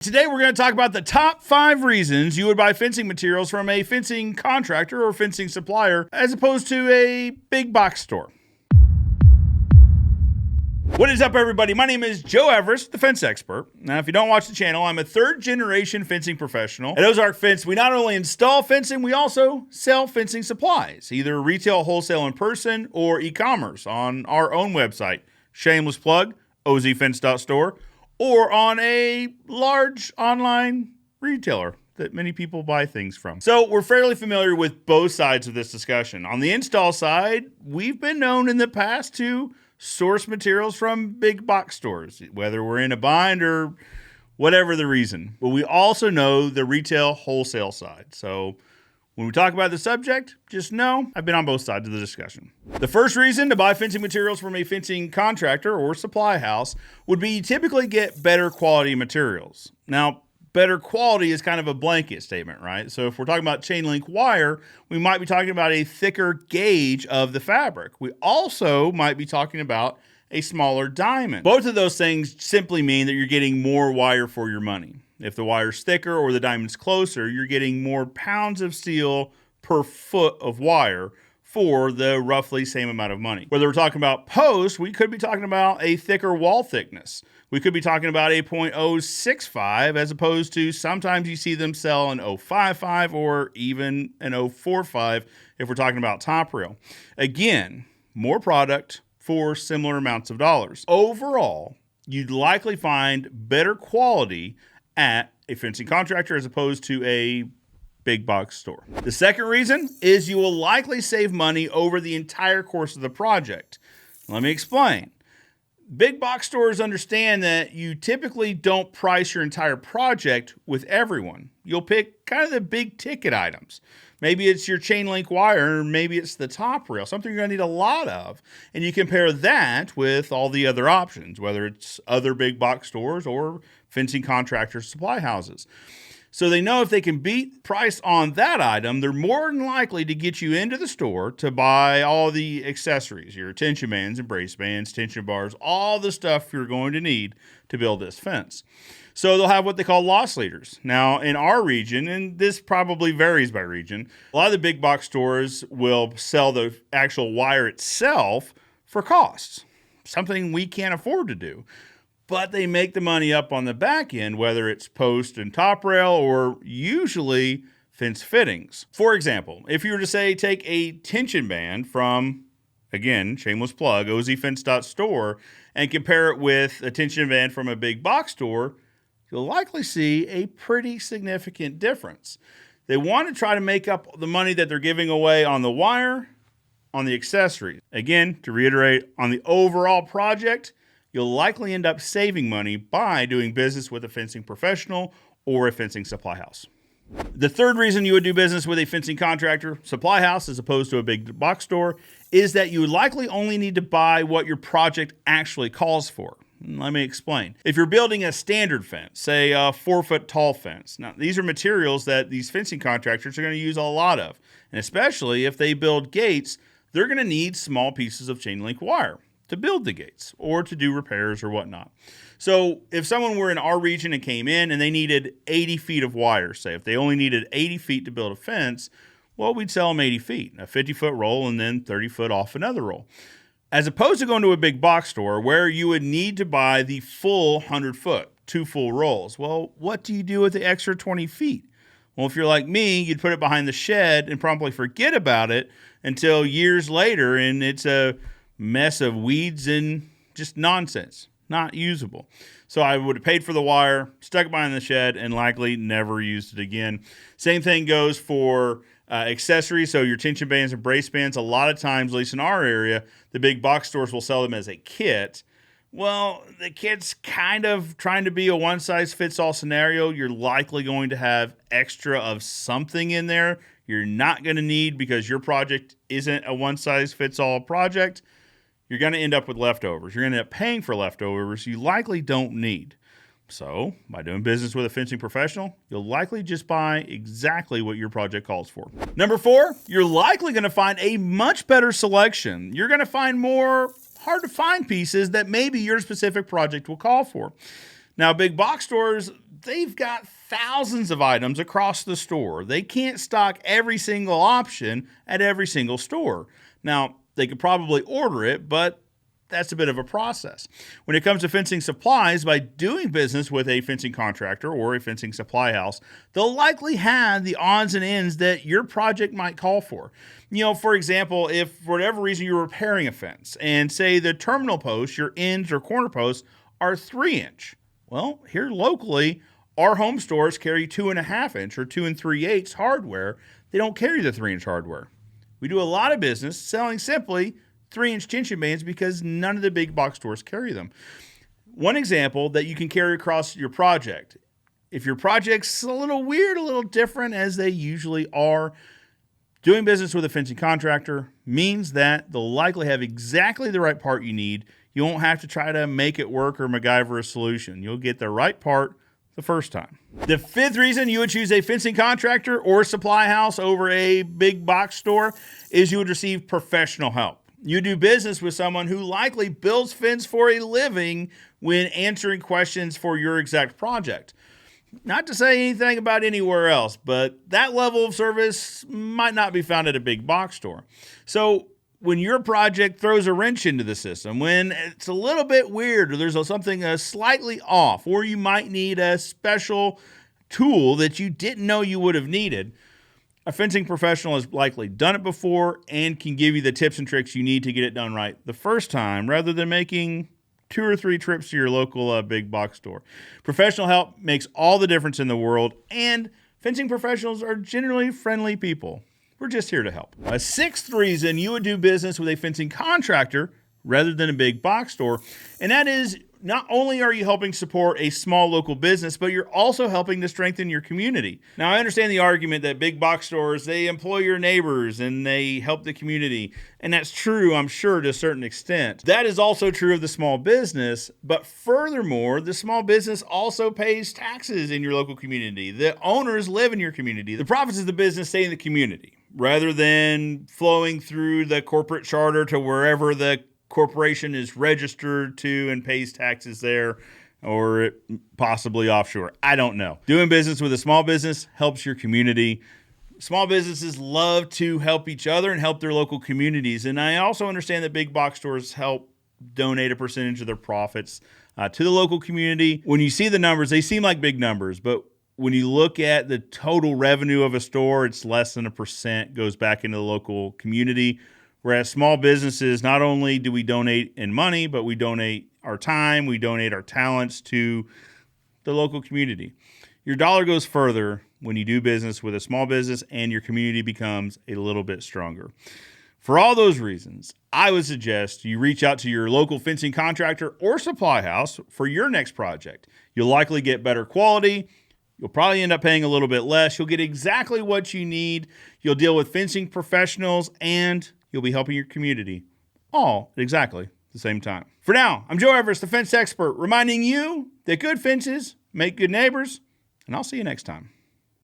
Today we're going to talk about the top 5 reasons you would buy fencing materials from a fencing contractor or fencing supplier as opposed to a big box store. What is up, everybody? My name is Joe Everest, the fence expert. Now, if you don't watch the channel, I'm a third-generation fencing professional. At Ozark Fence, we not only install fencing, we also sell fencing supplies, either retail, wholesale in person, or e-commerce on our own website, shameless plug, ozfence.store, or on a large online retailer that many people buy things from. So we're fairly familiar with both sides of this discussion. On the install side, we've been known in the past to source materials from big box stores, whether we're in a bind or whatever the reason. But we also know the retail wholesale side. So when we talk about the subject, just know I've been on both sides of the discussion. The first reason to buy fencing materials from a fencing contractor or supply house would be you typically get better quality materials. Now, better quality is kind of a blanket statement, right? So if we're talking about chain link wire, we might be talking about a thicker gauge of the fabric. We also might be talking about a smaller diamond. Both of those things simply mean that you're getting more wire for your money. If the wire's thicker or the diamond's closer, you're getting more pounds of steel per foot of wire for the roughly same amount of money. Whether we're talking about posts, we could be talking about a thicker wall thickness. We could be talking about a .065 as opposed to sometimes you see them sell an .055 or even an .045 if we're talking about top rail. Again, more product for similar amounts of dollars. Overall, you'd likely find better quality at a fencing contractor as opposed to a big box store. The second reason is you will likely save money over the entire course of the project. Let me explain. Big box stores understand that you typically don't price your entire project with everyone. You'll pick kind of the big ticket items. Maybe it's your chain link wire, or maybe it's the top rail, something you're going to need a lot of. And you compare that with all the other options, whether it's other big box stores or fencing contractors, supply houses. So they know if they can beat price on that item, they're more than likely to get you into the store to buy all the accessories, your tension bands and brace bands, tension bars, all the stuff you're going to need to build this fence. So they'll have what they call loss leaders. Now, in our region, and this probably varies by region, a lot of the big box stores will sell the actual wire itself for costs, something we can't afford to do. But they make the money up on the back end, whether it's post and top rail or usually fence fittings. For example, if you were to say take a tension band from, again, shameless plug, ozfence.store, and compare it with a tension band from a big box store, you'll likely see a pretty significant difference. They want to try to make up the money that they're giving away on the wire, on the accessories. Again, to reiterate, on the overall project, you'll likely end up saving money by doing business with a fencing professional or a fencing supply house. The third reason you would do business with a fencing contractor, supply house, as opposed to a big box store, is that you would likely only need to buy what your project actually calls for. Let me explain. If you're building a standard fence, say a 4-foot tall fence, now these are materials that these fencing contractors are going to use a lot of. And especially if they build gates, they're going to need small pieces of chain link wire to build the gates or to do repairs or whatnot. So if someone were in our region and came in and they needed 80 feet of wire, say if they only needed 80 feet to build a fence, well, we'd sell them 80 feet, a 50-foot roll and then 30 foot off another roll. As opposed to going to a big box store where you would need to buy the full 100-foot, 2 full rolls. Well, what do you do with the extra 20 feet? Well, if you're like me, you'd put it behind the shed and promptly forget about it until years later, and it's a mess of weeds and just nonsense, not usable. So I would have paid for the wire, stuck it behind the shed, and likely never used it again. Same thing goes for accessories. So your tension bands and brace bands, a lot of times, at least in our area, the big box stores will sell them as a kit. Well, the kit's kind of trying to be a one-size-fits-all scenario. You're likely going to have extra of something in there you're not going to need because your project isn't a one-size-fits-all project. You're going to end up with leftovers. You're going to end up paying for leftovers you likely don't need. So, by doing business with a fencing professional, you'll likely just buy exactly what your project calls for. Number 4, you're likely going to find a much better selection. You're going to find more hard-to-find pieces that maybe your specific project will call for. Now, big box stores, they've got thousands of items across the store. They can't stock every single option at every single store. Now, they could probably order it, but that's a bit of a process. When it comes to fencing supplies, by doing business with a fencing contractor or a fencing supply house, they'll likely have the odds and ends that your project might call for. For example, if for whatever reason you're repairing a fence and say the terminal posts, your ends or corner posts, are 3-inch. Well, here locally, our home stores carry 2.5-inch or 2 3/8 hardware. They don't carry the 3-inch hardware. We do a lot of business selling simply 3-inch tension bands because none of the big box stores carry them. One example that you can carry across your project. If your project's a little weird, a little different, as they usually are, doing business with a fencing contractor means that they'll likely have exactly the right part you need. You won't have to try to make it work or MacGyver a solution. You'll get the right part the first time. The fifth reason you would choose a fencing contractor or supply house over a big box store is you would receive professional help. You do business with someone who likely builds fence for a living when answering questions for your exact project. Not to say anything about anywhere else, but that level of service might not be found at a big box store. So when your project throws a wrench into the system, when it's a little bit weird or there's something slightly off, or you might need a special tool that you didn't know you would have needed, a fencing professional has likely done it before and can give you the tips and tricks you need to get it done right the first time, rather than making 2 or 3 trips to your local big box store. Professional help makes all the difference in the world, and fencing professionals are generally friendly people. We're just here to help. A sixth reason you would do business with a fencing contractor rather than a big box store, and that is, not only are you helping support a small local business, but you're also helping to strengthen your community. Now, I understand the argument that big box stores, they employ your neighbors and they help the community. And that's true, I'm sure, to a certain extent. That is also true of the small business. But furthermore, the small business also pays taxes in your local community. The owners live in your community. The profits of the business stay in the community rather than flowing through the corporate charter to wherever the corporation is registered to and pays taxes there, or possibly offshore. I don't know. Doing business with a small business helps your community. Small businesses love to help each other and help their local communities. And I also understand that big box stores help donate a percentage of their profits to the local community. When you see the numbers, they seem like big numbers, but when you look at the total revenue of a store, it's less than 1% goes back into the local community. Whereas small businesses, not only do we donate in money, but we donate our time, we donate our talents to the local community. Your dollar goes further when you do business with a small business, and your community becomes a little bit stronger. For all those reasons, I would suggest you reach out to your local fencing contractor or supply house for your next project. You'll likely get better quality. You'll probably end up paying a little bit less. You'll get exactly what you need. You'll deal with fencing professionals, and you'll be helping your community all at exactly the same time. For now, I'm Joe Everest, the fence expert, reminding you that good fences make good neighbors, and I'll see you next time.